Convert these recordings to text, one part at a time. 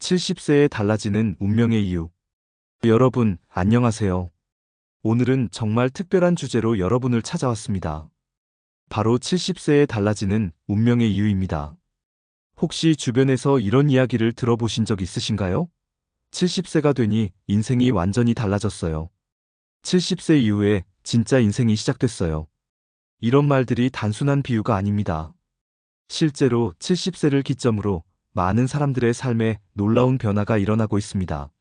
70세에 달라지는 운명의 이유. 여러분, 안녕하세요. 오늘은 정말 특별한 주제로 여러분을 찾아왔습니다. 바로 70세에 달라지는 운명의 이유입니다. 혹시 주변에서 이런 이야기를 들어보신 적 있으신가요? 70세가 되니 인생이 완전히 달라졌어요. 70세 이후에 진짜 인생이 시작됐어요. 이런 말들이 단순한 비유가 아닙니다. 실제로 70세를 기점으로 많은 사람들의 삶에 놀라운 변화가 일어나고 있습니다.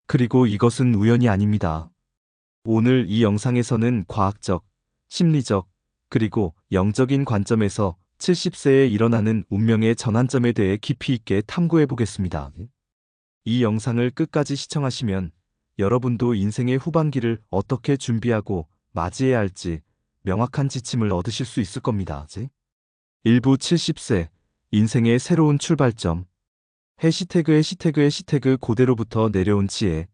그리고 이것은 우연이 아닙니다. 오늘 이 영상에서는 과학적, 심리적, 그리고 영적인 관점에서 70세에 일어나는 운명의 전환점에 대해 깊이 있게 탐구해 보겠습니다. 이 영상을 끝까지 시청하시면 여러분도 인생의 후반기를 어떻게 준비하고 맞이해야 할지 명확한 지침을 얻으실 수 있을 겁니다. 일부 70세, 인생의 새로운 출발점. 해시태그 고대로부터 내려온 지혜.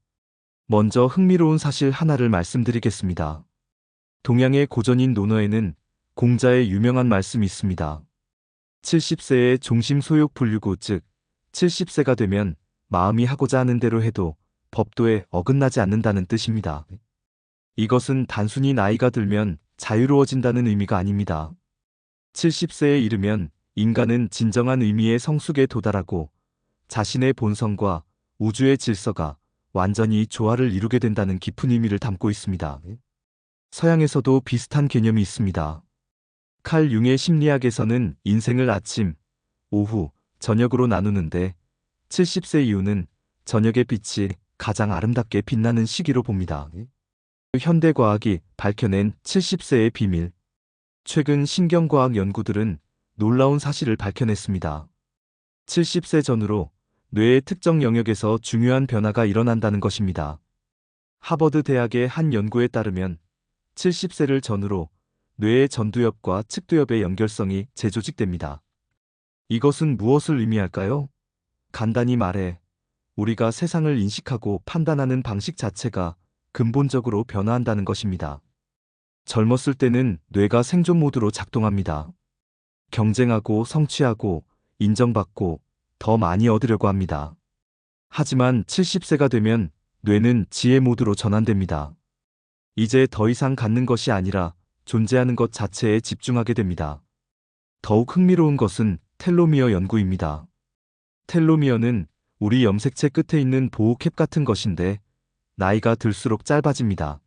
먼저 흥미로운 사실 하나를 말씀드리겠습니다. 동양의 고전인 논어에는 공자의 유명한 말씀이 있습니다. 70세의 종심소욕 불유고, 즉 70세가 되면 마음이 하고자 하는 대로 해도 법도에 어긋나지 않는다는 뜻입니다. 이것은 단순히 나이가 들면 자유로워진다는 의미가 아닙니다. 70세에 이르면 인간은 진정한 의미의 성숙에 도달하고 자신의 본성과 우주의 질서가 완전히 조화를 이루게 된다는 깊은 의미를 담고 있습니다. 서양에서도 비슷한 개념이 있습니다. 칼 융의 심리학에서는 인생을 아침, 오후, 저녁으로 나누는데 70세 이후는 저녁의 빛이 가장 아름답게 빛나는 시기로 봅니다. 현대과학이 밝혀낸 70세의 비밀. 최근 신경과학 연구들은 놀라운 사실을 밝혀냈습니다. 70세 전후로 뇌의 특정 영역에서 중요한 변화가 일어난다는 것입니다. 하버드 대학의 한 연구에 따르면 70세를 전후로 뇌의 전두엽과 측두엽의 연결성이 재조직됩니다. 이것은 무엇을 의미할까요? 간단히 말해, 우리가 세상을 인식하고 판단하는 방식 자체가 근본적으로 변화한다는 것입니다. 젊었을 때는 뇌가 생존 모드로 작동합니다. 경쟁하고 성취하고 인정받고 더 많이 얻으려고 합니다. 하지만 70세가 되면 뇌는 지혜 모드로 전환됩니다. 이제 더 이상 갖는 것이 아니라 존재하는 것 자체에 집중하게 됩니다. 더욱 흥미로운 것은 텔로미어 연구입니다. 텔로미어는 우리 염색체 끝에 있는 보호캡 같은 것인데 나이가 들수록 짧아집니다.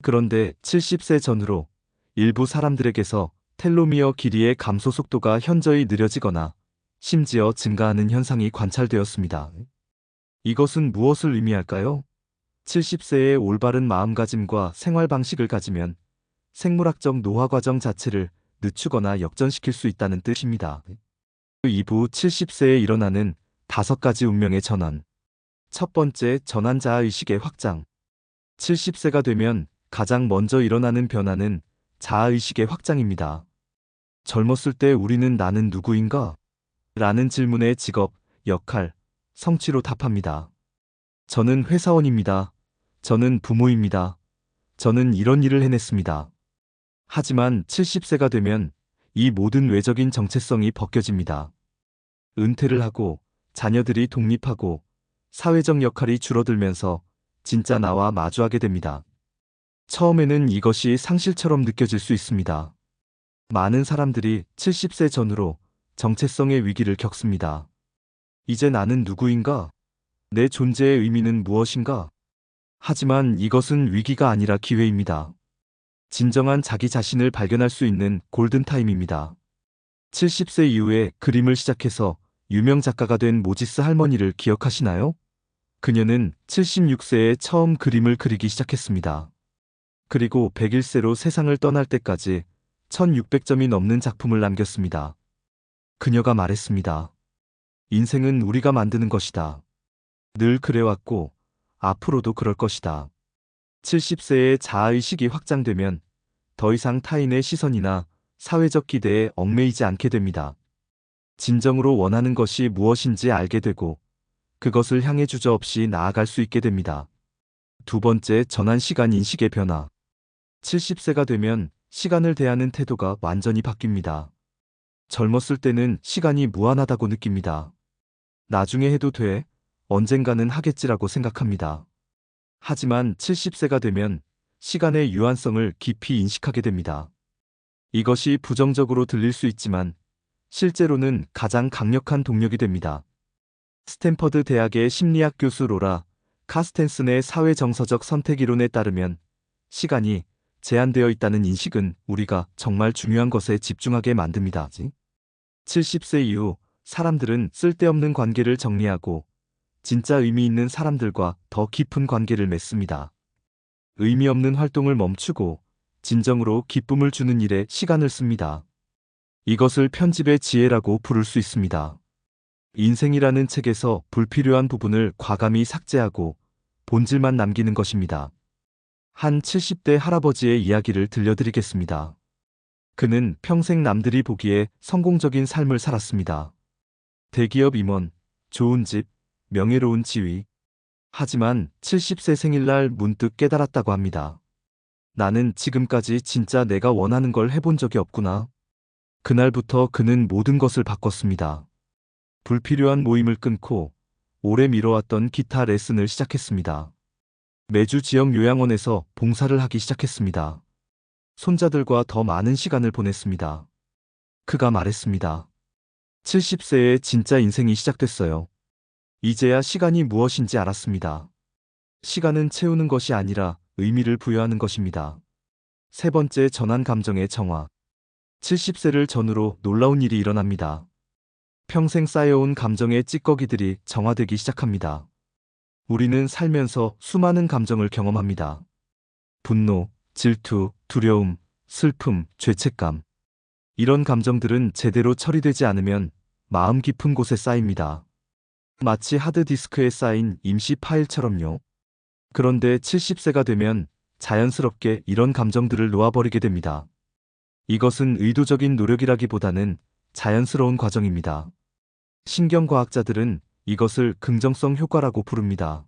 그런데 70세 전후로 일부 사람들에게서 텔로미어 길이의 감소 속도가 현저히 느려지거나 심지어 증가하는 현상이 관찰되었습니다. 이것은 무엇을 의미할까요? 70세의 올바른 마음가짐과 생활 방식을 가지면 생물학적 노화 과정 자체를 늦추거나 역전시킬 수 있다는 뜻입니다. 2부 70세에 일어나는 5가지 운명의 전환. 첫 번째, 전환 자아의식의 확장. 70세가 되면 가장 먼저 일어나는 변화는 자아의식의 확장입니다. 젊었을 때 우리는 나는 누구인가? 라는 질문에 직업, 역할, 성취로 답합니다. 저는 회사원입니다. 저는 부모입니다. 저는 이런 일을 해냈습니다. 하지만 70세가 되면 이 모든 외적인 정체성이 벗겨집니다. 은퇴를 하고 자녀들이 독립하고 사회적 역할이 줄어들면서 진짜 나와 마주하게 됩니다. 처음에는 이것이 상실처럼 느껴질 수 있습니다. 많은 사람들이 70세 전후로 정체성의 위기를 겪습니다. 이제 나는 누구인가? 내 존재의 의미는 무엇인가? 하지만 이것은 위기가 아니라 기회입니다. 진정한 자기 자신을 발견할 수 있는 골든타임입니다. 70세 이후에 그림을 시작해서 유명 작가가 된 모지스 할머니를 기억하시나요? 그녀는 76세에 처음 그림을 그리기 시작했습니다. 그리고 101세로 세상을 떠날 때까지 1600점이 넘는 작품을 남겼습니다. 그녀가 말했습니다. 인생은 우리가 만드는 것이다. 늘 그래왔고 앞으로도 그럴 것이다. 70세의 자아의식이 확장되면 더 이상 타인의 시선이나 사회적 기대에 얽매이지 않게 됩니다. 진정으로 원하는 것이 무엇인지 알게 되고 그것을 향해 주저없이 나아갈 수 있게 됩니다. 두 번째, 전환 시간 인식의 변화. 70세가 되면 시간을 대하는 태도가 완전히 바뀝니다. 젊었을 때는 시간이 무한하다고 느낍니다. 나중에 해도 돼. 언젠가는 하겠지라고 생각합니다. 하지만 70세가 되면 시간의 유한성을 깊이 인식하게 됩니다. 이것이 부정적으로 들릴 수 있지만 실제로는 가장 강력한 동력이 됩니다. 스탠퍼드 대학의 심리학 교수 로라 카스텐슨의 사회정서적 선택 이론에 따르면 시간이 제한되어 있다는 인식은 우리가 정말 중요한 것에 집중하게 만듭니다. 70세 이후 사람들은 쓸데없는 관계를 정리하고 진짜 의미 있는 사람들과 더 깊은 관계를 맺습니다. 의미 없는 활동을 멈추고 진정으로 기쁨을 주는 일에 시간을 씁니다. 이것을 편집의 지혜라고 부를 수 있습니다. 인생이라는 책에서 불필요한 부분을 과감히 삭제하고 본질만 남기는 것입니다. 한 70대 할아버지의 이야기를 들려드리겠습니다. 그는 평생 남들이 보기에 성공적인 삶을 살았습니다. 대기업 임원, 좋은 집, 명예로운 지위. 하지만 70세 생일날 문득 깨달았다고 합니다. 나는 지금까지 진짜 내가 원하는 걸 해본 적이 없구나. 그날부터 그는 모든 것을 바꿨습니다. 불필요한 모임을 끊고 오래 미뤄왔던 기타 레슨을 시작했습니다. 매주 지역 요양원에서 봉사를 하기 시작했습니다. 손자들과 더 많은 시간을 보냈습니다. 그가 말했습니다. 70세의 진짜 인생이 시작됐어요. 이제야 시간이 무엇인지 알았습니다. 시간은 채우는 것이 아니라 의미를 부여하는 것입니다. 세 번째, 전환 감정의 정화. 70세를 전후로 놀라운 일이 일어납니다. 평생 쌓여온 감정의 찌꺼기들이 정화되기 시작합니다. 우리는 살면서 수많은 감정을 경험합니다. 분노, 질투, 두려움, 슬픔, 죄책감. 이런 감정들은 제대로 처리되지 않으면 마음 깊은 곳에 쌓입니다. 마치 하드디스크에 쌓인 임시 파일처럼요. 그런데 70세가 되면 자연스럽게 이런 감정들을 놓아버리게 됩니다. 이것은 의도적인 노력이라기보다는 자연스러운 과정입니다. 신경과학자들은 이것을 긍정성 효과라고 부릅니다.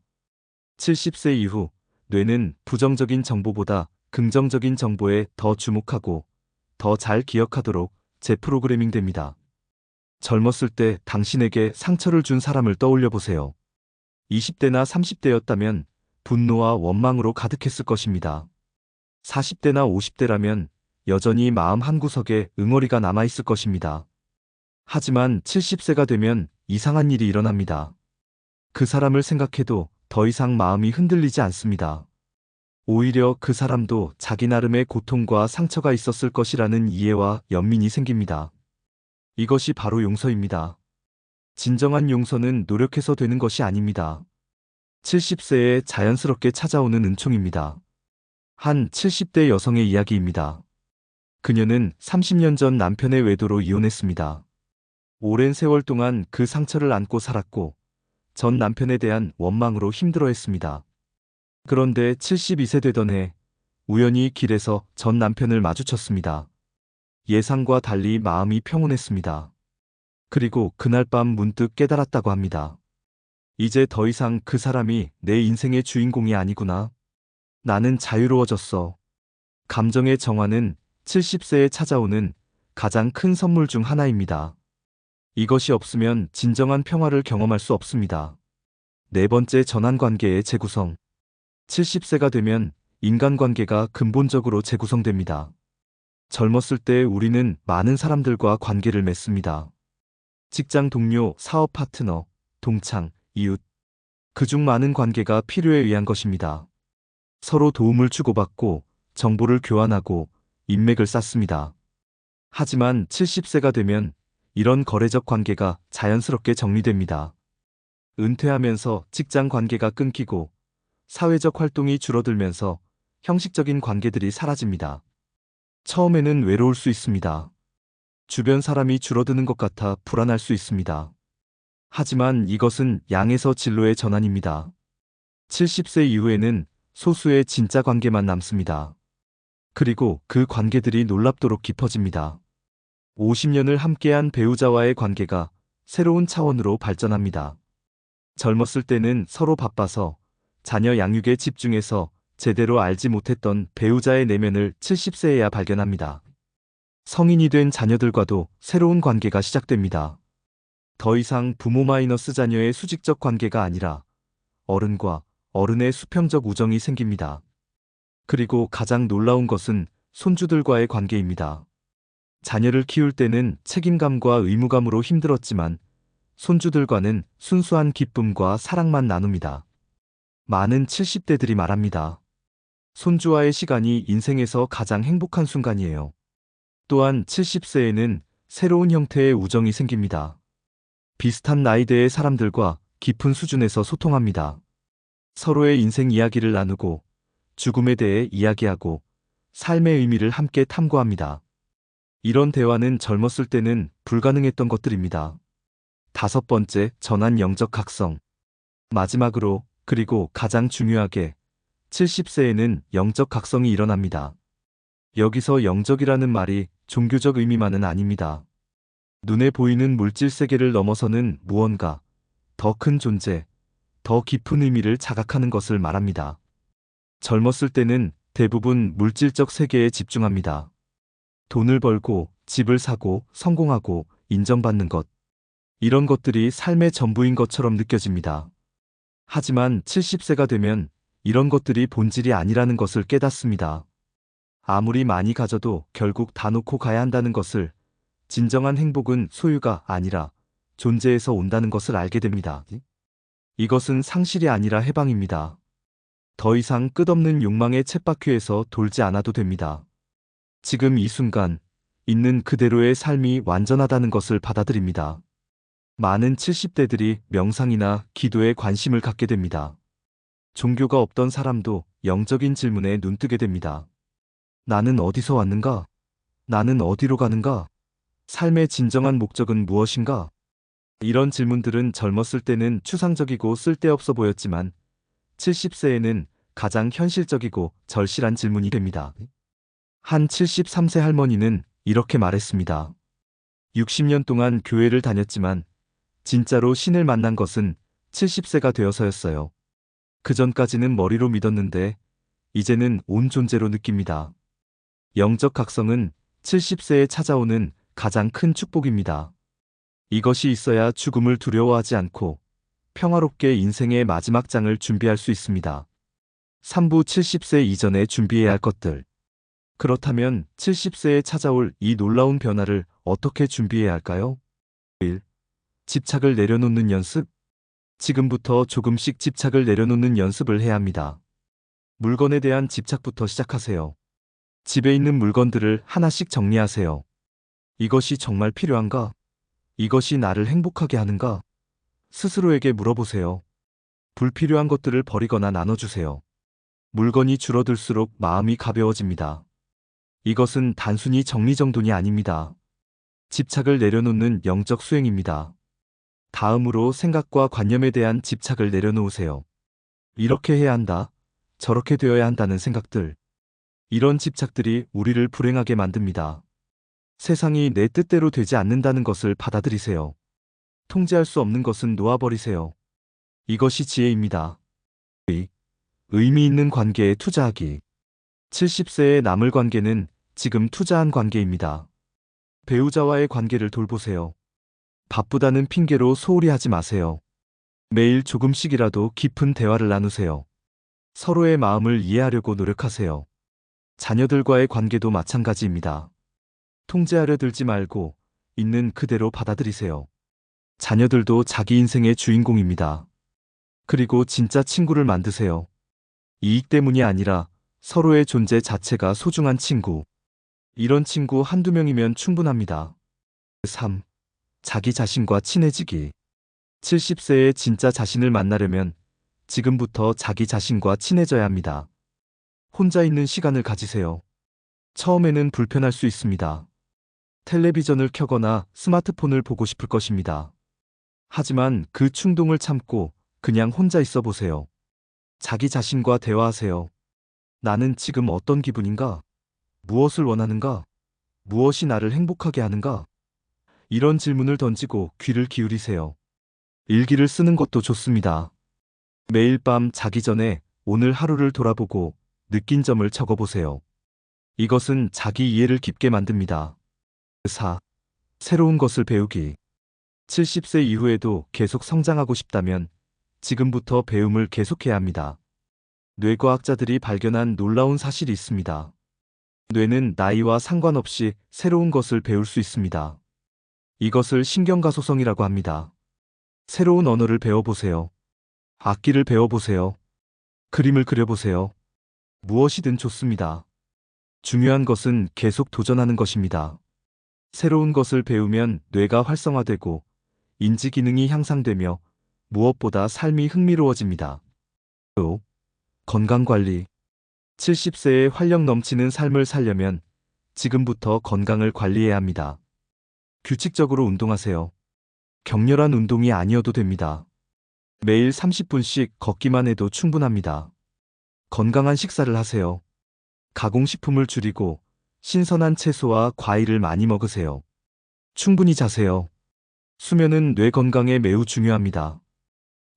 70세 이후 뇌는 부정적인 정보보다 긍정적인 정보에 더 주목하고 더 잘 기억하도록 재프로그래밍 됩니다. 젊었을 때 당신에게 상처를 준 사람을 떠올려 보세요. 20대나 30대였다면 분노와 원망으로 가득했을 것입니다. 40대나 50대라면 여전히 마음 한구석에 응어리가 남아있을 것입니다. 하지만 70세가 되면 이상한 일이 일어납니다. 그 사람을 생각해도 더 이상 마음이 흔들리지 않습니다. 오히려 그 사람도 자기 나름의 고통과 상처가 있었을 것이라는 이해와 연민이 생깁니다. 이것이 바로 용서입니다. 진정한 용서는 노력해서 되는 것이 아닙니다. 70세에 자연스럽게 찾아오는 은총입니다. 한 70대 여성의 이야기입니다. 그녀는 30년 전 남편의 외도로 이혼했습니다. 오랜 세월 동안 그 상처를 안고 살았고 전 남편에 대한 원망으로 힘들어했습니다. 그런데 72세 되던 해 우연히 길에서 전 남편을 마주쳤습니다. 예상과 달리 마음이 평온했습니다. 그리고 그날 밤 문득 깨달았다고 합니다. 이제 더 이상 그 사람이 내 인생의 주인공이 아니구나. 나는 자유로워졌어. 감정의 정화는 70세에 찾아오는 가장 큰 선물 중 하나입니다. 이것이 없으면 진정한 평화를 경험할 수 없습니다. 네 번째, 전환관계의 재구성. 70세가 되면 인간관계가 근본적으로 재구성됩니다. 젊었을 때 우리는 많은 사람들과 관계를 맺습니다. 직장 동료, 사업 파트너, 동창, 이웃. 그중 많은 관계가 필요에 의한 것입니다. 서로 도움을 주고받고 정보를 교환하고 인맥을 쌓습니다. 하지만 70세가 되면 이런 거래적 관계가 자연스럽게 정리됩니다. 은퇴하면서 직장 관계가 끊기고 사회적 활동이 줄어들면서 형식적인 관계들이 사라집니다. 처음에는 외로울 수 있습니다. 주변 사람이 줄어드는 것 같아 불안할 수 있습니다. 하지만 이것은 양에서 질로의 전환입니다. 70세 이후에는 소수의 진짜 관계만 남습니다. 그리고 그 관계들이 놀랍도록 깊어집니다. 50년을 함께한 배우자와의 관계가 새로운 차원으로 발전합니다. 젊었을 때는 서로 바빠서 자녀 양육에 집중해서 제대로 알지 못했던 배우자의 내면을 70세에야 발견합니다. 성인이 된 자녀들과도 새로운 관계가 시작됩니다. 더 이상 부모 마이너스 자녀의 수직적 관계가 아니라 어른과 어른의 수평적 우정이 생깁니다. 그리고 가장 놀라운 것은 손주들과의 관계입니다. 자녀를 키울 때는 책임감과 의무감으로 힘들었지만 손주들과는 순수한 기쁨과 사랑만 나눕니다. 많은 70대들이 말합니다. 손주와의 시간이 인생에서 가장 행복한 순간이에요. 또한 70세에는 새로운 형태의 우정이 생깁니다. 비슷한 나이대의 사람들과 깊은 수준에서 소통합니다. 서로의 인생 이야기를 나누고 죽음에 대해 이야기하고 삶의 의미를 함께 탐구합니다. 이런 대화는 젊었을 때는 불가능했던 것들입니다. 다섯 번째, 전환 영적 각성. 마지막으로, 그리고 가장 중요하게 70세에는 영적 각성이 일어납니다. 여기서 영적이라는 말이 종교적 의미만은 아닙니다. 눈에 보이는 물질 세계를 넘어서는 무언가, 더 큰 존재, 더 깊은 의미를 자각하는 것을 말합니다. 젊었을 때는 대부분 물질적 세계에 집중합니다. 돈을 벌고, 집을 사고, 성공하고, 인정받는 것. 이런 것들이 삶의 전부인 것처럼 느껴집니다. 하지만 70세가 되면 이런 것들이 본질이 아니라는 것을 깨닫습니다. 아무리 많이 가져도 결국 다 놓고 가야 한다는 것을, 진정한 행복은 소유가 아니라 존재에서 온다는 것을 알게 됩니다. 이것은 상실이 아니라 해방입니다. 더 이상 끝없는 욕망의 쳇바퀴에서 돌지 않아도 됩니다. 지금 이 순간, 있는 그대로의 삶이 완전하다는 것을 받아들입니다. 많은 70대들이 명상이나 기도에 관심을 갖게 됩니다. 종교가 없던 사람도 영적인 질문에 눈뜨게 됩니다. 나는 어디서 왔는가? 나는 어디로 가는가? 삶의 진정한 목적은 무엇인가? 이런 질문들은 젊었을 때는 추상적이고 쓸데없어 보였지만 70세에는 가장 현실적이고 절실한 질문이 됩니다. 한 73세 할머니는 이렇게 말했습니다. 60년 동안 교회를 다녔지만 진짜로 신을 만난 것은 70세가 되어서였어요. 그전까지는 머리로 믿었는데 이제는 온 존재로 느낍니다. 영적 각성은 70세에 찾아오는 가장 큰 축복입니다. 이것이 있어야 죽음을 두려워하지 않고 평화롭게 인생의 마지막 장을 준비할 수 있습니다. 3부 70세 이전에 준비해야 할 것들. 그렇다면 70세에 찾아올 이 놀라운 변화를 어떻게 준비해야 할까요? 1. 집착을 내려놓는 연습. 지금부터 조금씩 집착을 내려놓는 연습을 해야 합니다. 물건에 대한 집착부터 시작하세요. 집에 있는 물건들을 하나씩 정리하세요. 이것이 정말 필요한가? 이것이 나를 행복하게 하는가? 스스로에게 물어보세요. 불필요한 것들을 버리거나 나눠주세요. 물건이 줄어들수록 마음이 가벼워집니다. 이것은 단순히 정리정돈이 아닙니다. 집착을 내려놓는 영적 수행입니다. 다음으로 생각과 관념에 대한 집착을 내려놓으세요. 이렇게 해야 한다, 저렇게 되어야 한다는 생각들. 이런 집착들이 우리를 불행하게 만듭니다. 세상이 내 뜻대로 되지 않는다는 것을 받아들이세요. 통제할 수 없는 것은 놓아버리세요. 이것이 지혜입니다. 의미 있는 관계에 투자하기. 70세의 남을 관계는 지금 투자한 관계입니다. 배우자와의 관계를 돌보세요. 바쁘다는 핑계로 소홀히 하지 마세요. 매일 조금씩이라도 깊은 대화를 나누세요. 서로의 마음을 이해하려고 노력하세요. 자녀들과의 관계도 마찬가지입니다. 통제하려 들지 말고 있는 그대로 받아들이세요. 자녀들도 자기 인생의 주인공입니다. 그리고 진짜 친구를 만드세요. 이익 때문이 아니라 서로의 존재 자체가 소중한 친구. 이런 친구 한두 명이면 충분합니다. 3. 자기 자신과 친해지기. 70세의 진짜 자신을 만나려면 지금부터 자기 자신과 친해져야 합니다. 혼자 있는 시간을 가지세요. 처음에는 불편할 수 있습니다. 텔레비전을 켜거나 스마트폰을 보고 싶을 것입니다. 하지만 그 충동을 참고 그냥 혼자 있어 보세요. 자기 자신과 대화하세요. 나는 지금 어떤 기분인가? 무엇을 원하는가? 무엇이 나를 행복하게 하는가? 이런 질문을 던지고 귀를 기울이세요. 일기를 쓰는 것도 좋습니다. 매일 밤 자기 전에 오늘 하루를 돌아보고 느낀 점을 적어보세요. 이것은 자기 이해를 깊게 만듭니다. 4. 새로운 것을 배우기. 70세 이후에도 계속 성장하고 싶다면 지금부터 배움을 계속해야 합니다. 뇌과학자들이 발견한 놀라운 사실이 있습니다. 뇌는 나이와 상관없이 새로운 것을 배울 수 있습니다. 이것을 신경가소성이라고 합니다. 새로운 언어를 배워보세요. 악기를 배워보세요. 그림을 그려보세요. 무엇이든 좋습니다. 중요한 것은 계속 도전하는 것입니다. 새로운 것을 배우면 뇌가 활성화되고 인지 기능이 향상되며 무엇보다 삶이 흥미로워집니다. 5. 건강관리. 70세의 활력 넘치는 삶을 살려면 지금부터 건강을 관리해야 합니다. 규칙적으로 운동하세요. 격렬한 운동이 아니어도 됩니다. 매일 30분씩 걷기만 해도 충분합니다. 건강한 식사를 하세요. 가공식품을 줄이고 신선한 채소와 과일을 많이 먹으세요. 충분히 자세요. 수면은 뇌 건강에 매우 중요합니다.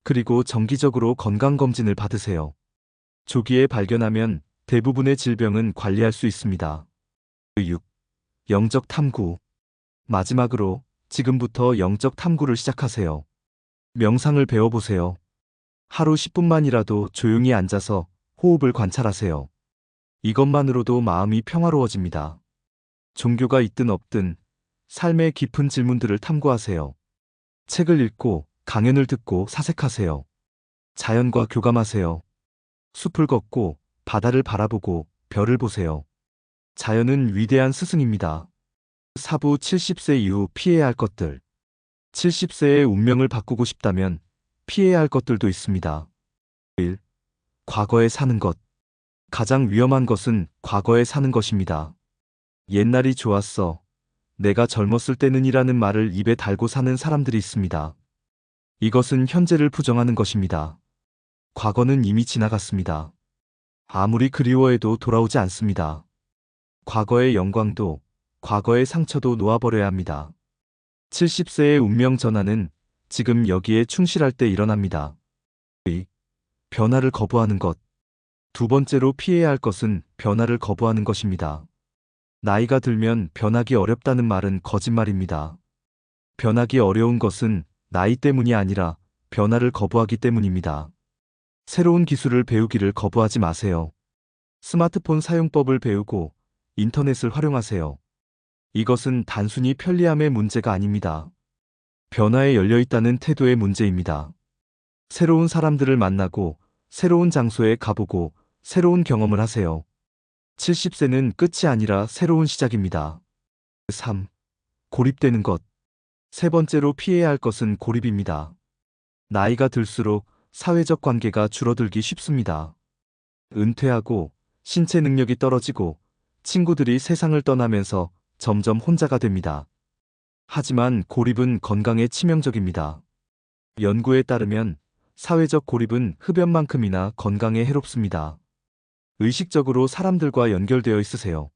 그리고 정기적으로 건강검진을 받으세요. 조기에 발견하면 대부분의 질병은 관리할 수 있습니다. 6. 영적 탐구. 마지막으로 지금부터 영적 탐구를 시작하세요. 명상을 배워보세요. 하루 10분만이라도 조용히 앉아서 호흡을 관찰하세요. 이것만으로도 마음이 평화로워집니다. 종교가 있든 없든 삶의 깊은 질문들을 탐구하세요. 책을 읽고 강연을 듣고 사색하세요. 자연과 교감하세요. 숲을 걷고 바다를 바라보고 별을 보세요. 자연은 위대한 스승입니다. 사부 70세 이후 피해야 할 것들. 70세의 운명을 바꾸고 싶다면 피해야 할 것들도 있습니다. 1. 과거에 사는 것. 가장 위험한 것은 과거에 사는 것입니다. 옛날이 좋았어. 내가 젊었을 때는이라는 말을 입에 달고 사는 사람들이 있습니다. 이것은 현재를 부정하는 것입니다. 과거는 이미 지나갔습니다. 아무리 그리워해도 돌아오지 않습니다. 과거의 영광도 과거의 상처도 놓아버려야 합니다. 70세의 운명 전환은 지금 여기에 충실할 때 일어납니다. 2. 변화를 거부하는 것. 두 번째로 피해야 할 것은 변화를 거부하는 것입니다. 나이가 들면 변하기 어렵다는 말은 거짓말입니다. 변하기 어려운 것은 나이 때문이 아니라 변화를 거부하기 때문입니다. 새로운 기술을 배우기를 거부하지 마세요. 스마트폰 사용법을 배우고 인터넷을 활용하세요. 이것은 단순히 편리함의 문제가 아닙니다. 변화에 열려 있다는 태도의 문제입니다. 새로운 사람들을 만나고 새로운 장소에 가보고 새로운 경험을 하세요. 70세는 끝이 아니라 새로운 시작입니다. 3. 고립되는 것. 세 번째로 피해야 할 것은 고립입니다. 나이가 들수록 사회적 관계가 줄어들기 쉽습니다. 은퇴하고 신체 능력이 떨어지고 친구들이 세상을 떠나면서 점점 혼자가 됩니다. 하지만 고립은 건강에 치명적입니다. 연구에 따르면 사회적 고립은 흡연만큼이나 건강에 해롭습니다. 의식적으로 사람들과 연결되어 있으세요.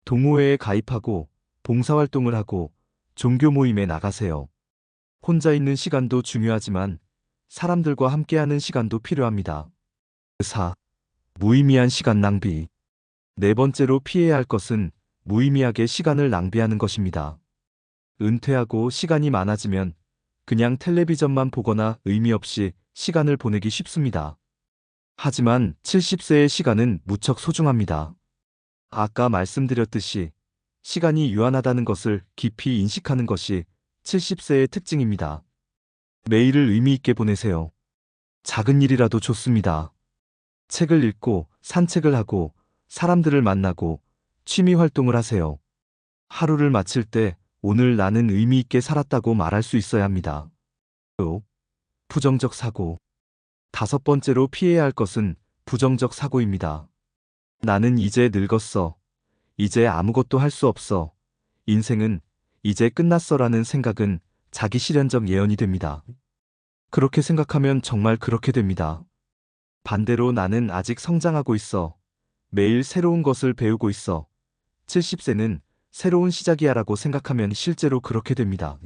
동호회에 가입하고 봉사활동을 하고 종교 모임에 나가세요. 혼자 있는 시간도 중요하지만 사람들과 함께하는 시간도 필요합니다. 4. 무의미한 시간 낭비. 네 번째로 피해야 할 것은 무의미하게 시간을 낭비하는 것입니다. 은퇴하고 시간이 많아지면 그냥 텔레비전만 보거나 의미 없이 시간을 보내기 쉽습니다. 하지만 70세의 시간은 무척 소중합니다. 아까 말씀드렸듯이 시간이 유한하다는 것을 깊이 인식하는 것이 70세의 특징입니다. 매일을 의미 있게 보내세요. 작은 일이라도 좋습니다. 책을 읽고 산책을 하고 사람들을 만나고 취미 활동을 하세요. 하루를 마칠 때 오늘 나는 의미 있게 살았다고 말할 수 있어야 합니다. 5. 부정적 사고. 다섯 번째로 피해야 할 것은 부정적 사고입니다. 나는 이제 늙었어. 이제 아무것도 할 수 없어. 인생은 이제 끝났어라는 생각은 자기 실현적 예언이 됩니다. 그렇게 생각하면 정말 그렇게 됩니다. 반대로 나는 아직 성장하고 있어. 매일 새로운 것을 배우고 있어. 70세는 새로운 시작이야라고 생각하면 실제로 그렇게 됩니다.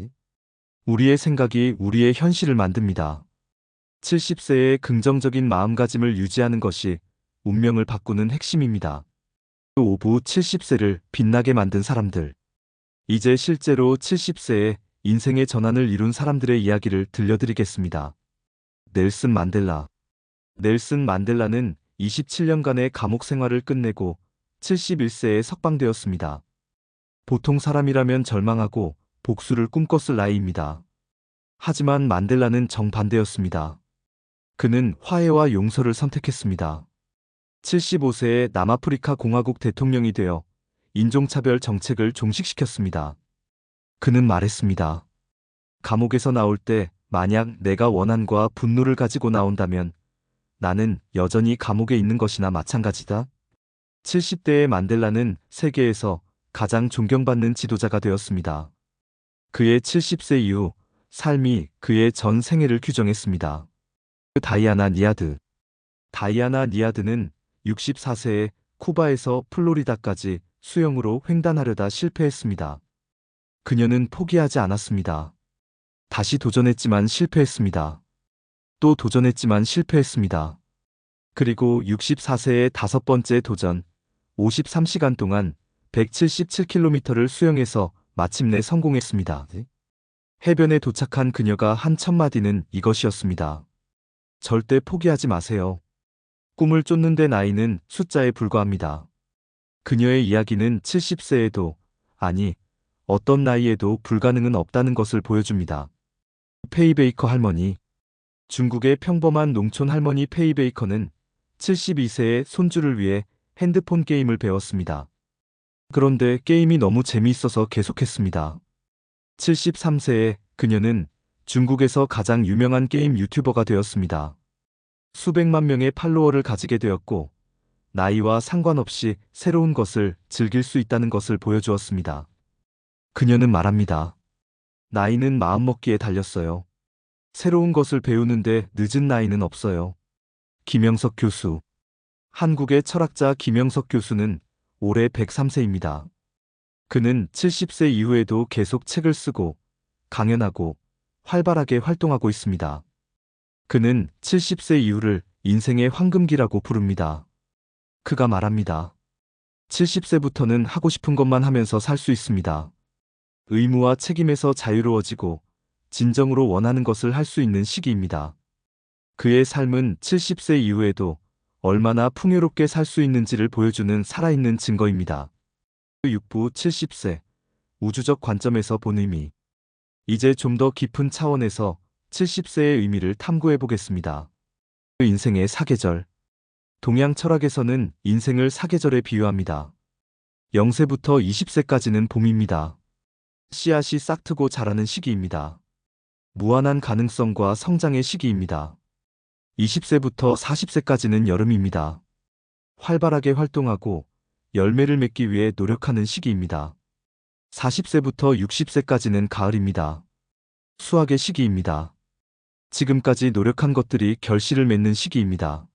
우리의 생각이 우리의 현실을 만듭니다. 70세의 긍정적인 마음가짐을 유지하는 것이 운명을 바꾸는 핵심입니다. 5부 70세를 빛나게 만든 사람들. 이제 실제로 70세에 인생의 전환을 이룬 사람들의 이야기를 들려드리겠습니다. 넬슨 만델라. 넬슨 만델라는 27년간의 감옥 생활을 끝내고 71세에 석방되었습니다. 보통 사람이라면 절망하고 복수를 꿈꿨을 나이입니다. 하지만 만델라는 정반대였습니다. 그는 화해와 용서를 선택했습니다. 75세에 남아프리카 공화국 대통령이 되어 인종차별 정책을 종식시켰습니다. 그는 말했습니다. 감옥에서 나올 때 만약 내가 원한과 분노를 가지고 나온다면 나는 여전히 감옥에 있는 것이나 마찬가지다. 70대의 만델라는 세계에서 가장 존경받는 지도자가 되었습니다. 그의 70세 이후 삶이 그의 전 생애를 규정했습니다. 다이아나 니아드. 다이아나 니아드는 64세에 쿠바에서 플로리다까지 수영으로 횡단하려다 실패했습니다. 그녀는 포기하지 않았습니다. 다시 도전했지만 실패했습니다. 또 도전했지만 실패했습니다. 그리고 64세의 다섯 번째 도전, 53시간 동안 177km를 수영해서 마침내 성공했습니다. 해변에 도착한 그녀가 한 첫 마디는 이것이었습니다. 절대 포기하지 마세요. 꿈을 쫓는 데 나이는 숫자에 불과합니다. 그녀의 이야기는 70세에도, 아니, 어떤 나이에도 불가능은 없다는 것을 보여줍니다. 페이베이커 할머니. 중국의 평범한 농촌 할머니 페이베이커는 72세의 손주를 위해 핸드폰 게임을 배웠습니다. 그런데 게임이 너무 재미있어서 계속했습니다. 73세에 그녀는 중국에서 가장 유명한 게임 유튜버가 되었습니다. 수백만 명의 팔로워를 가지게 되었고, 나이와 상관없이 새로운 것을 즐길 수 있다는 것을 보여주었습니다. 그녀는 말합니다. 나이는 마음먹기에 달렸어요. 새로운 것을 배우는데 늦은 나이는 없어요. 김영석 교수. 한국의 철학자 김영석 교수는 올해 103세입니다. 그는 70세 이후에도 계속 책을 쓰고 강연하고 활발하게 활동하고 있습니다. 그는 70세 이후를 인생의 황금기라고 부릅니다. 그가 말합니다. 70세부터는 하고 싶은 것만 하면서 살 수 있습니다. 의무와 책임에서 자유로워지고 진정으로 원하는 것을 할 수 있는 시기입니다. 그의 삶은 70세 이후에도 얼마나 풍요롭게 살 수 있는지를 보여주는 살아있는 증거입니다. 6부 70세. 우주적 관점에서 본 의미. 이제 좀 더 깊은 차원에서 70세의 의미를 탐구해 보겠습니다. 인생의 사계절. 동양 철학에서는 인생을 사계절에 비유합니다. 0세부터 20세까지는 봄입니다. 씨앗이 싹트고 자라는 시기입니다. 무한한 가능성과 성장의 시기입니다. 20세부터 40세까지는 여름입니다. 활발하게 활동하고 열매를 맺기 위해 노력하는 시기입니다. 40세부터 60세까지는 가을입니다. 수확의 시기입니다. 지금까지 노력한 것들이 결실을 맺는 시기입니다.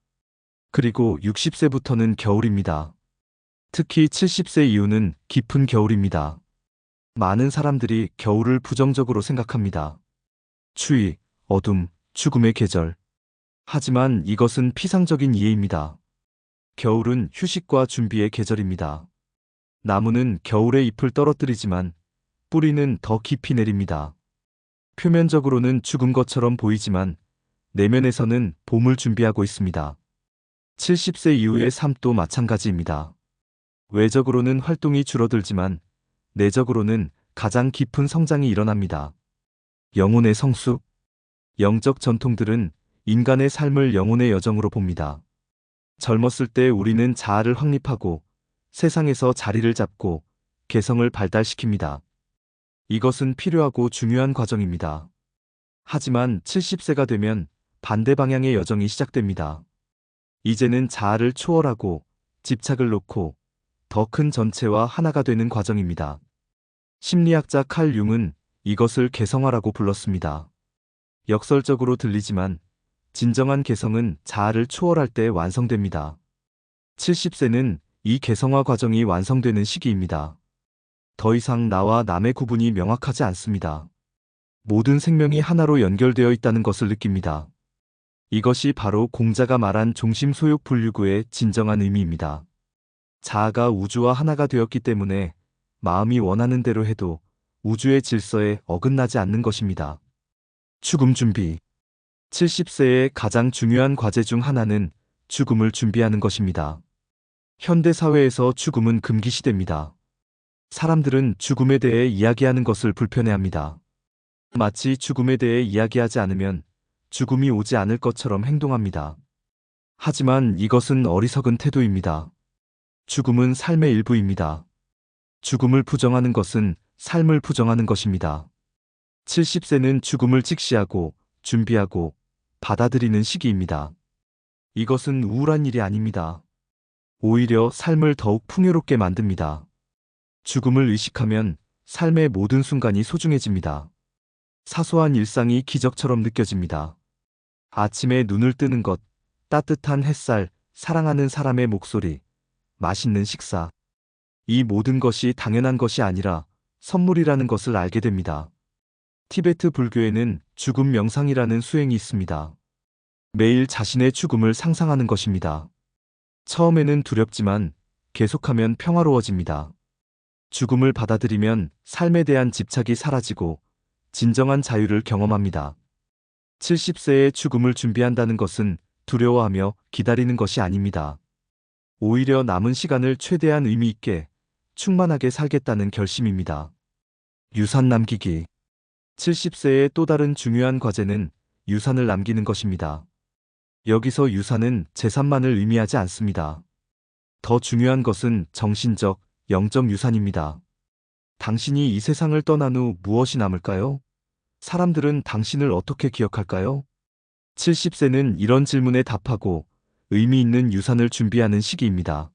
그리고 60세부터는 겨울입니다. 특히 70세 이후는 깊은 겨울입니다. 많은 사람들이 겨울을 부정적으로 생각합니다. 추위, 어둠, 죽음의 계절. 하지만 이것은 피상적인 이해입니다. 겨울은 휴식과 준비의 계절입니다. 나무는 겨울에 잎을 떨어뜨리지만 뿌리는 더 깊이 내립니다. 표면적으로는 죽은 것처럼 보이지만 내면에서는 봄을 준비하고 있습니다. 70세 이후의 삶도 마찬가지입니다. 외적으로는 활동이 줄어들지만 내적으로는 가장 깊은 성장이 일어납니다. 영혼의 성숙. 영적 전통들은 인간의 삶을 영혼의 여정으로 봅니다. 젊었을 때 우리는 자아를 확립하고 세상에서 자리를 잡고 개성을 발달시킵니다. 이것은 필요하고 중요한 과정입니다. 하지만 70세가 되면 반대 방향의 여정이 시작됩니다. 이제는 자아를 초월하고 집착을 놓고 더 큰 전체와 하나가 되는 과정입니다. 심리학자 칼 융은 이것을 개성화라고 불렀습니다. 역설적으로 들리지만 진정한 개성은 자아를 초월할 때 완성됩니다. 70세는 이 개성화 과정이 완성되는 시기입니다. 더 이상 나와 남의 구분이 명확하지 않습니다. 모든 생명이 하나로 연결되어 있다는 것을 느낍니다. 이것이 바로 공자가 말한 종심소욕 분류구의 진정한 의미입니다. 자아가 우주와 하나가 되었기 때문에 마음이 원하는 대로 해도 우주의 질서에 어긋나지 않는 것입니다. 죽음 준비. 70세의 가장 중요한 과제 중 하나는 죽음을 준비하는 것입니다. 현대 사회에서 죽음은 금기시됩니다. 사람들은 죽음에 대해 이야기하는 것을 불편해합니다. 마치 죽음에 대해 이야기하지 않으면 죽음이 오지 않을 것처럼 행동합니다. 하지만 이것은 어리석은 태도입니다. 죽음은 삶의 일부입니다. 죽음을 부정하는 것은 삶을 부정하는 것입니다. 70세는 죽음을 직시하고 준비하고 받아들이는 시기입니다. 이것은 우울한 일이 아닙니다. 오히려 삶을 더욱 풍요롭게 만듭니다. 죽음을 의식하면 삶의 모든 순간이 소중해집니다. 사소한 일상이 기적처럼 느껴집니다. 아침에 눈을 뜨는 것, 따뜻한 햇살, 사랑하는 사람의 목소리, 맛있는 식사. 이 모든 것이 당연한 것이 아니라 선물이라는 것을 알게 됩니다. 티베트 불교에는 죽음 명상이라는 수행이 있습니다. 매일 자신의 죽음을 상상하는 것입니다. 처음에는 두렵지만 계속하면 평화로워집니다. 죽음을 받아들이면 삶에 대한 집착이 사라지고 진정한 자유를 경험합니다. 70세의 죽음을 준비한다는 것은 두려워하며 기다리는 것이 아닙니다. 오히려 남은 시간을 최대한 의미 있게 충만하게 살겠다는 결심입니다. 유산 남기기. 70세의 또 다른 중요한 과제는 유산을 남기는 것입니다. 여기서 유산은 재산만을 의미하지 않습니다. 더 중요한 것은 정신적, 영적 유산입니다. 당신이 이 세상을 떠난 후 무엇이 남을까요? 사람들은 당신을 어떻게 기억할까요? 70세는 이런 질문에 답하고 의미 있는 유산을 준비하는 시기입니다.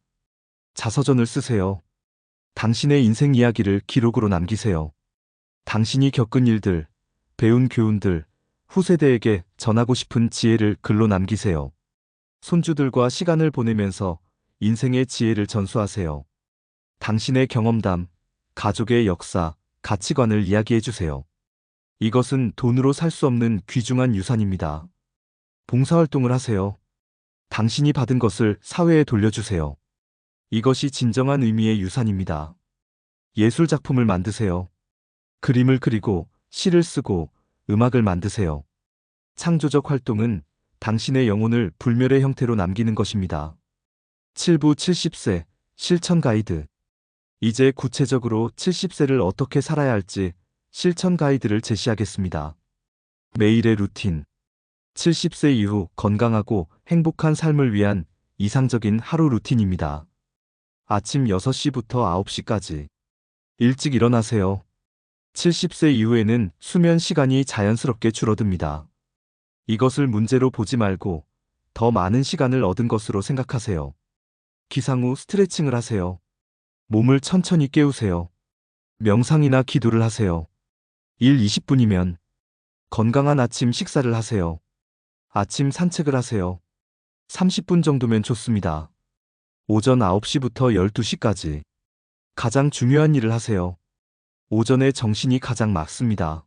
자서전을 쓰세요. 당신의 인생 이야기를 기록으로 남기세요. 당신이 겪은 일들, 배운 교훈들, 후세대에게 전하고 싶은 지혜를 글로 남기세요. 손주들과 시간을 보내면서 인생의 지혜를 전수하세요. 당신의 경험담, 가족의 역사, 가치관을 이야기해 주세요. 이것은 돈으로 살 수 없는 귀중한 유산입니다. 봉사활동을 하세요. 당신이 받은 것을 사회에 돌려주세요. 이것이 진정한 의미의 유산입니다. 예술 작품을 만드세요. 그림을 그리고 시를 쓰고 음악을 만드세요. 창조적 활동은 당신의 영혼을 불멸의 형태로 남기는 것입니다. 7부 70세 실천 가이드. 이제 구체적으로 70세를 어떻게 살아야 할지 실천 가이드를 제시하겠습니다. 매일의 루틴. 70세 이후 건강하고 행복한 삶을 위한 이상적인 하루 루틴입니다. 아침 6시부터 9시까지. 일찍 일어나세요. 70세 이후에는 수면 시간이 자연스럽게 줄어듭니다. 이것을 문제로 보지 말고 더 많은 시간을 얻은 것으로 생각하세요. 기상 후 스트레칭을 하세요. 몸을 천천히 깨우세요. 명상이나 기도를 하세요. 일 20분이면 건강한 아침 식사를 하세요. 아침 산책을 하세요. 30분 정도면 좋습니다. 오전 9시부터 12시까지. 가장 중요한 일을 하세요. 오전에 정신이 가장 맑습니다.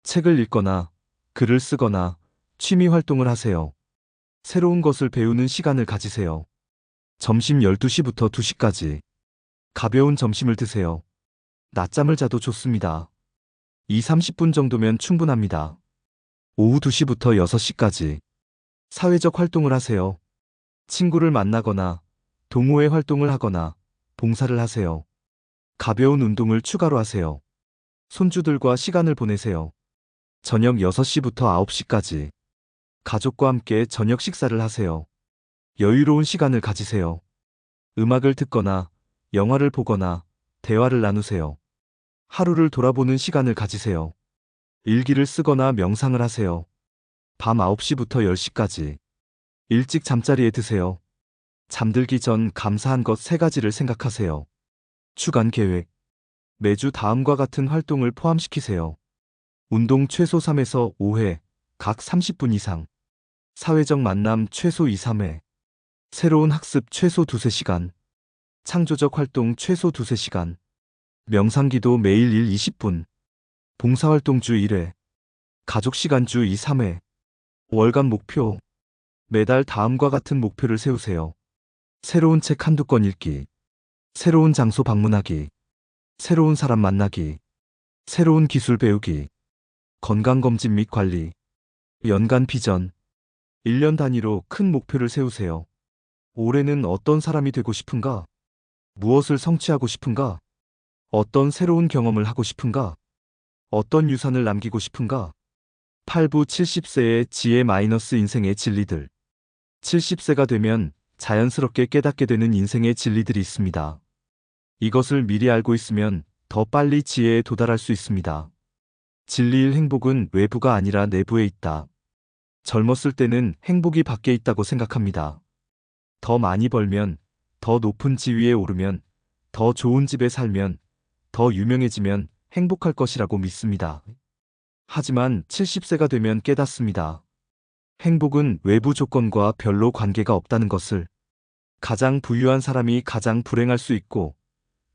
책을 읽거나 글을 쓰거나 취미 활동을 하세요. 새로운 것을 배우는 시간을 가지세요. 점심 12시부터 2시까지. 가벼운 점심을 드세요. 낮잠을 자도 좋습니다. 2, 30분 정도면 충분합니다. 오후 2시부터 6시까지. 사회적 활동을 하세요. 친구를 만나거나 동호회 활동을 하거나 봉사를 하세요. 가벼운 운동을 추가로 하세요. 손주들과 시간을 보내세요. 저녁 6시부터 9시까지. 가족과 함께 저녁 식사를 하세요. 여유로운 시간을 가지세요. 음악을 듣거나 영화를 보거나 대화를 나누세요. 하루를 돌아보는 시간을 가지세요. 일기를 쓰거나 명상을 하세요. 밤 9시부터 10시까지. 일찍 잠자리에 드세요. 잠들기 전 감사한 것 3가지를 생각하세요. 주간 계획. 매주 다음과 같은 활동을 포함시키세요. 운동 최소 3에서 5회, 각 30분 이상. 사회적 만남 최소 2, 3회. 새로운 학습 최소 2~3시간. 창조적 활동 최소 2~3시간. 명상기도 매일 1, 20분. 봉사활동 주 1회. 가족 시간 주 2, 3회. 월간 목표. 매달 다음과 같은 목표를 세우세요. 새로운 책 한두 권 읽기. 새로운 장소 방문하기. 새로운 사람 만나기. 새로운 기술 배우기, 건강검진 및 관리, 연간 비전, 1년 단위로 큰 목표를 세우세요. 올해는 어떤 사람이 되고 싶은가? 무엇을 성취하고 싶은가? 어떤 새로운 경험을 하고 싶은가? 어떤 유산을 남기고 싶은가? 8부 70세의 지혜 마이너스 인생의 진리들. 70세가 되면 자연스럽게 깨닫게 되는 인생의 진리들이 있습니다. 이것을 미리 알고 있으면 더 빨리 지혜에 도달할 수 있습니다. 진리일 행복은 외부가 아니라 내부에 있다. 젊었을 때는 행복이 밖에 있다고 생각합니다. 더 많이 벌면, 더 높은 지위에 오르면, 더 좋은 집에 살면, 더 유명해지면 행복할 것이라고 믿습니다. 하지만 70세가 되면 깨닫습니다. 행복은 외부 조건과 별로 관계가 없다는 것을. 가장 부유한 사람이 가장 불행할 수 있고,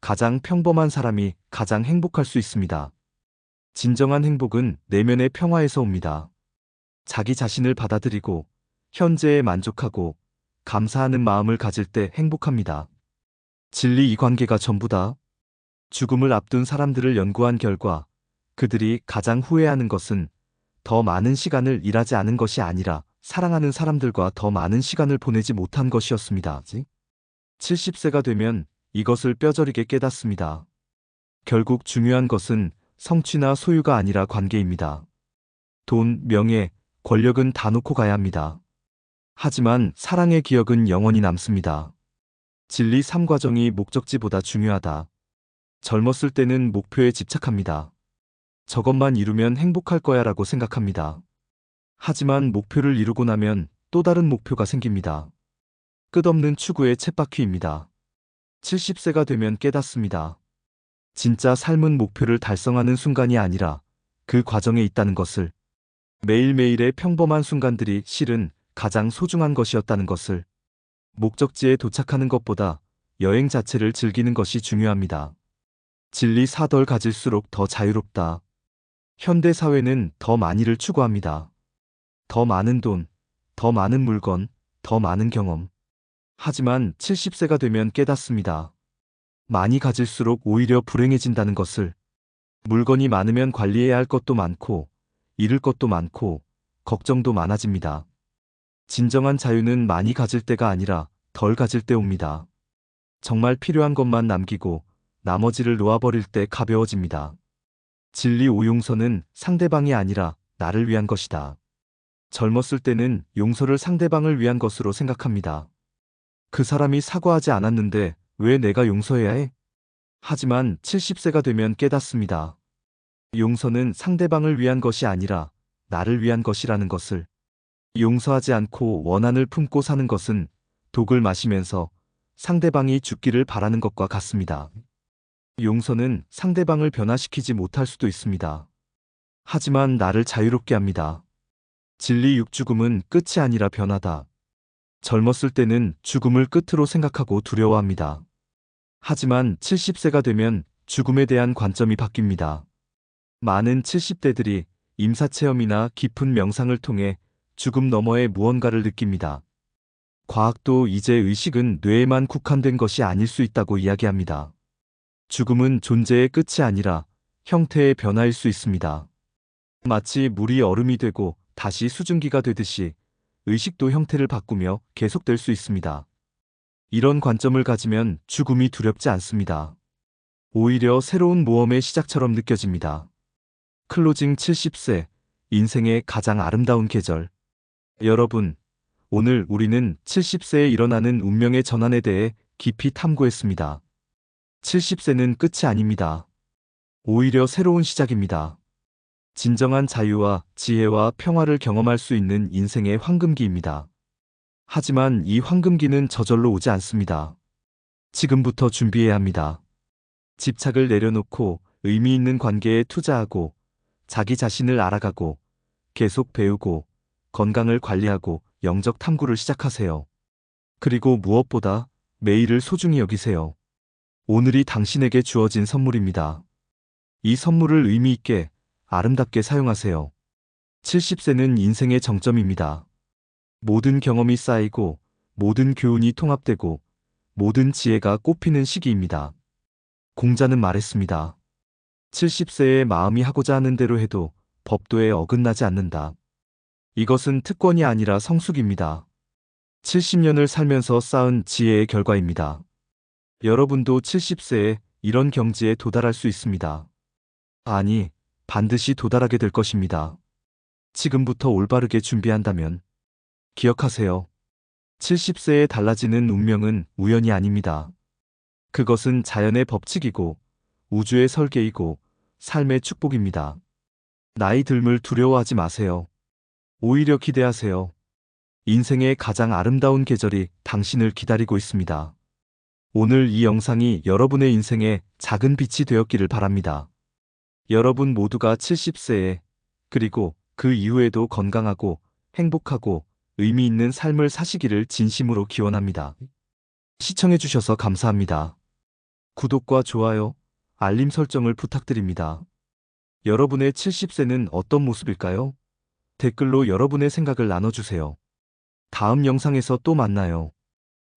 가장 평범한 사람이 가장 행복할 수 있습니다. 진정한 행복은 내면의 평화에서 옵니다. 자기 자신을 받아들이고, 현재에 만족하고, 감사하는 마음을 가질 때 행복합니다. 진리 이 관계가 전부다. 죽음을 앞둔 사람들을 연구한 결과 그들이 가장 후회하는 것은 더 많은 시간을 일하지 않은 것이 아니라 사랑하는 사람들과 더 많은 시간을 보내지 못한 것이었습니다. 70세가 되면 이것을 뼈저리게 깨닫습니다. 결국 중요한 것은 성취나 소유가 아니라 관계입니다. 돈, 명예, 권력은 다 놓고 가야 합니다. 하지만 사랑의 기억은 영원히 남습니다. 진리 3과정이 목적지보다 중요하다. 젊었을 때는 목표에 집착합니다. 저것만 이루면 행복할 거야 라고 생각합니다. 하지만 목표를 이루고 나면 또 다른 목표가 생깁니다. 끝없는 추구의 쳇바퀴입니다. 70세가 되면 깨닫습니다. 진짜 삶은 목표를 달성하는 순간이 아니라 그 과정에 있다는 것을. 매일매일의 평범한 순간들이 실은 가장 소중한 것이었다는 것을. 목적지에 도착하는 것보다 여행 자체를 즐기는 것이 중요합니다. 진리 4덜 가질수록 더 자유롭다. 현대 사회는 더 많이를 추구합니다. 더 많은 돈, 더 많은 물건, 더 많은 경험. 하지만 70세가 되면 깨닫습니다. 많이 가질수록 오히려 불행해진다는 것을. 물건이 많으면 관리해야 할 것도 많고, 잃을 것도 많고, 걱정도 많아집니다. 진정한 자유는 많이 가질 때가 아니라 덜 가질 때 옵니다. 정말 필요한 것만 남기고 나머지를 놓아버릴 때 가벼워집니다. 진리 5용서는 상대방이 아니라 나를 위한 것이다. 젊었을 때는 용서를 상대방을 위한 것으로 생각합니다. 그 사람이 사과하지 않았는데 왜 내가 용서해야 해? 하지만 70세가 되면 깨닫습니다. 용서는 상대방을 위한 것이 아니라 나를 위한 것이라는 것을. 용서하지 않고 원한을 품고 사는 것은 독을 마시면서 상대방이 죽기를 바라는 것과 같습니다. 용서는 상대방을 변화시키지 못할 수도 있습니다. 하지만 나를 자유롭게 합니다. 진리 6죽음은 끝이 아니라 변화다. 젊었을 때는 죽음을 끝으로 생각하고 두려워합니다. 하지만 70세가 되면 죽음에 대한 관점이 바뀝니다. 많은 70대들이 임사체험이나 깊은 명상을 통해 죽음 너머의 무언가를 느낍니다. 과학도 이제 의식은 뇌에만 국한된 것이 아닐 수 있다고 이야기합니다. 죽음은 존재의 끝이 아니라 형태의 변화일 수 있습니다. 마치 물이 얼음이 되고 다시 수증기가 되듯이 의식도 형태를 바꾸며 계속될 수 있습니다. 이런 관점을 가지면 죽음이 두렵지 않습니다. 오히려 새로운 모험의 시작처럼 느껴집니다. 클로징 70세, 인생의 가장 아름다운 계절. 여러분, 오늘 우리는 70세에 일어나는 운명의 전환에 대해 깊이 탐구했습니다. 70세는 끝이 아닙니다. 오히려 새로운 시작입니다. 진정한 자유와 지혜와 평화를 경험할 수 있는 인생의 황금기입니다. 하지만 이 황금기는 저절로 오지 않습니다. 지금부터 준비해야 합니다. 집착을 내려놓고 의미 있는 관계에 투자하고 자기 자신을 알아가고 계속 배우고 건강을 관리하고 영적 탐구를 시작하세요. 그리고 무엇보다 매일을 소중히 여기세요. 오늘이 당신에게 주어진 선물입니다. 이 선물을 의미 있게 아름답게 사용하세요. 70세는 인생의 정점입니다. 모든 경험이 쌓이고 모든 교훈이 통합되고 모든 지혜가 꽃피는 시기입니다. 공자는 말했습니다. 70세에 마음이 하고자 하는 대로 해도 법도에 어긋나지 않는다. 이것은 특권이 아니라 성숙입니다. 70년을 살면서 쌓은 지혜의 결과입니다. 여러분도 70세에 이런 경지에 도달할 수 있습니다. 아니, 반드시 도달하게 될 것입니다. 지금부터 올바르게 준비한다면 기억하세요. 70세에 달라지는 운명은 우연이 아닙니다. 그것은 자연의 법칙이고 우주의 설계이고 삶의 축복입니다. 나이 듦을 두려워하지 마세요. 오히려 기대하세요. 인생의 가장 아름다운 계절이 당신을 기다리고 있습니다. 오늘 이 영상이 여러분의 인생에 작은 빛이 되었기를 바랍니다. 여러분 모두가 70세에 그리고 그 이후에도 건강하고 행복하고 의미 있는 삶을 사시기를 진심으로 기원합니다. 시청해주셔서 감사합니다. 구독과 좋아요, 알림 설정을 부탁드립니다. 여러분의 70세는 어떤 모습일까요? 댓글로 여러분의 생각을 나눠주세요. 다음 영상에서 또 만나요.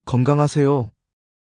건강하세요.